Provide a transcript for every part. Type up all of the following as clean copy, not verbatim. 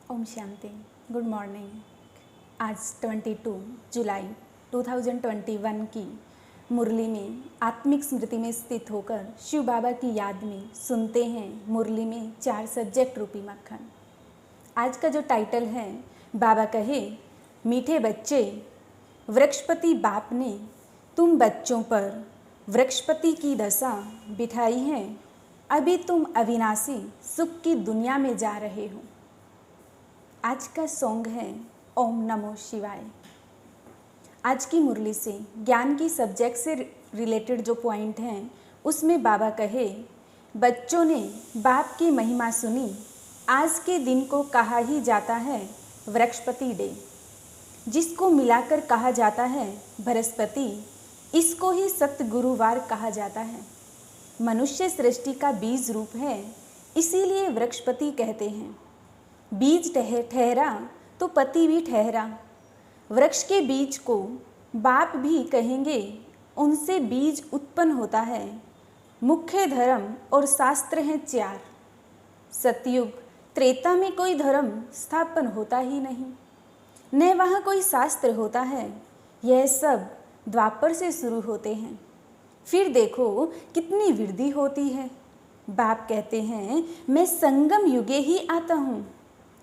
Om Shanti. Good morning. आज 22 जुलाई 2021 की मुरली में आत्मिक स्मृति में स्थित होकर शिव बाबा की याद में सुनते हैं मुरली में 4 सब्जेक्ट रूपी मक्खन। आज का जो टाइटल है, बाबा कहे, मीठे बच्चे, वृक्षपति बाप ने तुम बच्चों पर वृक्षपति की दशा बिठाई है। अभी तुम अविनाशी सुख की दुनिया में जा रहे हो। आज का सॉन्ग है ओम नमो शिवाय। आज की मुरली से ज्ञान की सब्जेक्ट से रिलेटेड जो पॉइंट हैं उसमें बाबा कहे, बच्चों ने बाप की महिमा सुनी। आज के दिन को कहा ही जाता है वृक्षपति डे, जिसको मिलाकर कहा जाता है बृहस्पति। इसको ही सतगुरुवार कहा जाता है। मनुष्य सृष्टि का बीज रूप है, इसीलिए वृक्षपति कहते हैं। बीज ठहरा तो पति भी ठहरा। वृक्ष के बीज को बाप भी कहेंगे, उनसे बीज उत्पन्न होता है। मुख्य धर्म और शास्त्र हैं 4। सतयुग त्रेता में कोई धर्म स्थापन होता ही नहीं, न वहाँ कोई शास्त्र होता है। यह सब द्वापर से शुरू होते हैं। फिर देखो कितनी वृद्धि होती है। बाप कहते हैं, मैं संगम युगे ही आता हूँ।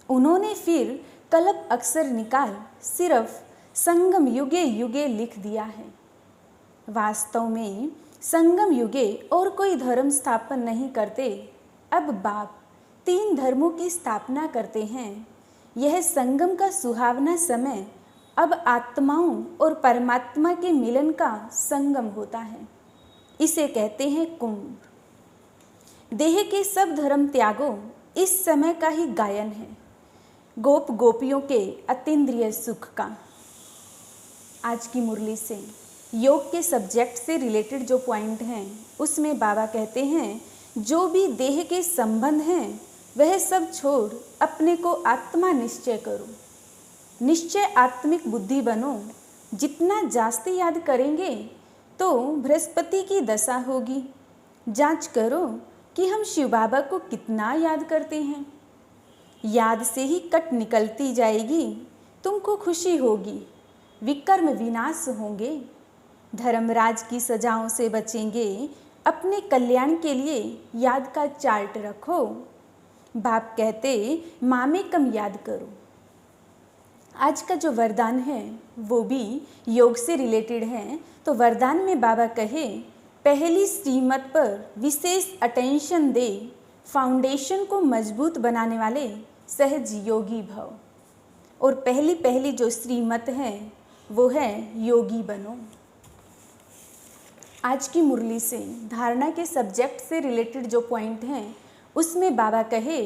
उन्होंने फिर कल्प अक्षर निकाल सिर्फ संगम युगे युगे लिख दिया है। वास्तव में संगम युगे और कोई धर्म स्थापन नहीं करते। अब बाप 3 धर्मों की स्थापना करते हैं। यह संगम का सुहावना समय अब आत्माओं और परमात्मा के मिलन का संगम होता है। इसे कहते हैं कुंभ। देह के सब धर्म त्यागो, इस समय का ही गायन है गोप गोपियों के अतीन्द्रिय सुख का। आज की मुरली से योग के सब्जेक्ट से रिलेटेड जो पॉइंट हैं उसमें बाबा कहते हैं, जो भी देह के संबंध हैं वह सब छोड़ अपने को आत्मा निश्चय करो। निश्चय आत्मिक बुद्धि बनो। जितना जास्ती याद करेंगे तो बृहस्पति की दशा होगी। जांच करो कि हम शिव बाबा को कितना याद करते हैं। याद से ही कट निकलती जाएगी, तुमको खुशी होगी। विकर्म विनाश होंगे, धर्मराज की सजाओं से बचेंगे। अपने कल्याण के लिए याद का चार्ट रखो। बाप कहते, माँ में कम याद करो। आज का जो वरदान है वो भी योग से रिलेटेड है। तो वरदान में बाबा कहे, पहली श्रीमत पर विशेष अटेंशन दे। फाउंडेशन को मजबूत बनाने वाले सहज योगी भव। और पहली जो श्रीमत है वो है योगी बनो। आज की मुरली से धारणा के सब्जेक्ट से रिलेटेड जो पॉइंट हैं उसमें बाबा कहे,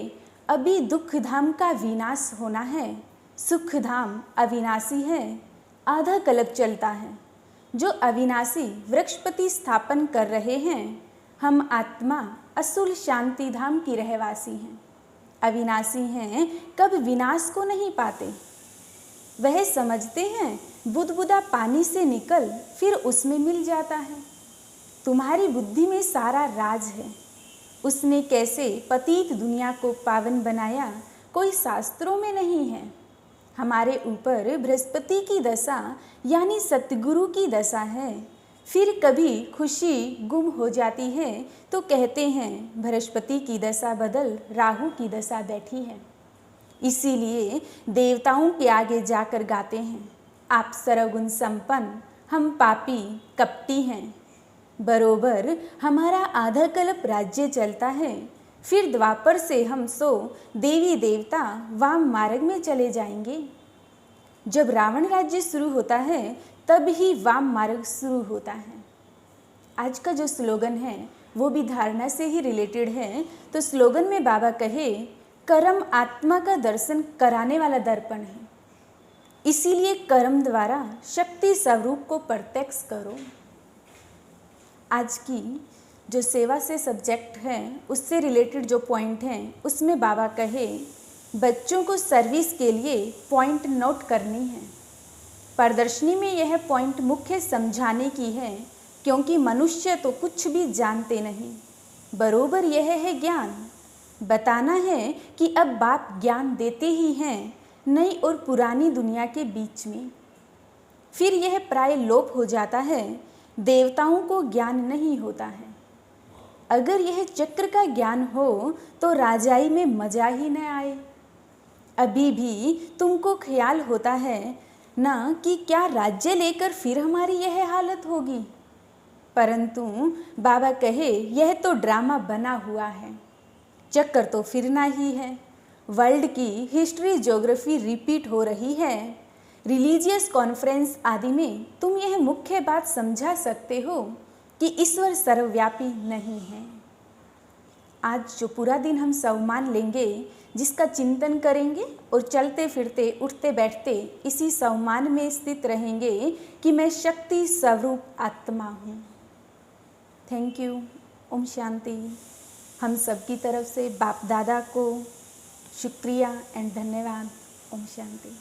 अभी दुख धाम का विनाश होना है। सुख धाम अविनाशी है, आधा कल्प चलता है। जो अविनाशी वृक्षपति स्थापन कर रहे हैं, हम आत्मा असुल शांति धाम की रहवासी हैं। अविनाशी हैं, कब विनाश को नहीं पाते। वह समझते हैं बुदबुदा पानी से निकल फिर उसमें मिल जाता है। तुम्हारी बुद्धि में सारा राज है। उसने कैसे पतित दुनिया को पावन बनाया, कोई शास्त्रों में नहीं है। हमारे ऊपर बृहस्पति की दशा यानी सतगुरु की दशा है। फिर कभी खुशी गुम हो जाती है तो कहते हैं बृहस्पति की दशा बदल राहु की दशा बैठी है। इसीलिए देवताओं के आगे जाकर गाते हैं, आप सर्वगुण संपन्न, हम पापी कपटी हैं। बरोबर हमारा आधा कल्प राज्य चलता है। फिर द्वापर से हम सो देवी देवता वाम मार्ग में चले जाएंगे। जब रावण राज्य शुरू होता है तब ही वाम मार्ग शुरू होता है। आज का जो स्लोगन है वो भी धारणा से ही रिलेटेड है। तो स्लोगन में बाबा कहे, कर्म आत्मा का दर्शन कराने वाला दर्पण है। इसीलिए कर्म द्वारा शक्ति स्वरूप को प्रत्यक्ष करो। आज की जो सेवा से सब्जेक्ट है उससे रिलेटेड जो पॉइंट हैं उसमें बाबा कहे, बच्चों को सर्विस के लिए पॉइंट नोट करनी है। प्रदर्शनी में यह पॉइंट मुख्य समझाने की है, क्योंकि मनुष्य तो कुछ भी जानते नहीं। बरोबर यह है ज्ञान। बताना है कि अब बाप ज्ञान देते ही हैं नई और पुरानी दुनिया के बीच में। फिर यह प्राय लोप हो जाता है, देवताओं को ज्ञान नहीं होता है। अगर यह चक्र का ज्ञान हो तो राजाई में मजा ही न आए। अभी भी तुमको ख्याल होता है ना कि क्या राज्य लेकर फिर हमारी यह हालत होगी, परंतु बाबा कहे यह तो ड्रामा बना हुआ है, चक्कर तो फिरना ही है। वर्ल्ड की हिस्ट्री ज्योग्राफी रिपीट हो रही है। रिलीजियस कॉन्फ्रेंस आदि में तुम यह मुख्य बात समझा सकते हो कि ईश्वर सर्वव्यापी नहीं है। आज जो पूरा दिन हम स्वमान लेंगे, जिसका चिंतन करेंगे और चलते फिरते उठते बैठते इसी स्वमान में स्थित रहेंगे कि मैं शक्ति स्वरूप आत्मा हूँ। Thank you. ओम शांति। हम सबकी तरफ से बाप दादा को शुक्रिया एंड धन्यवाद। ओम शांति।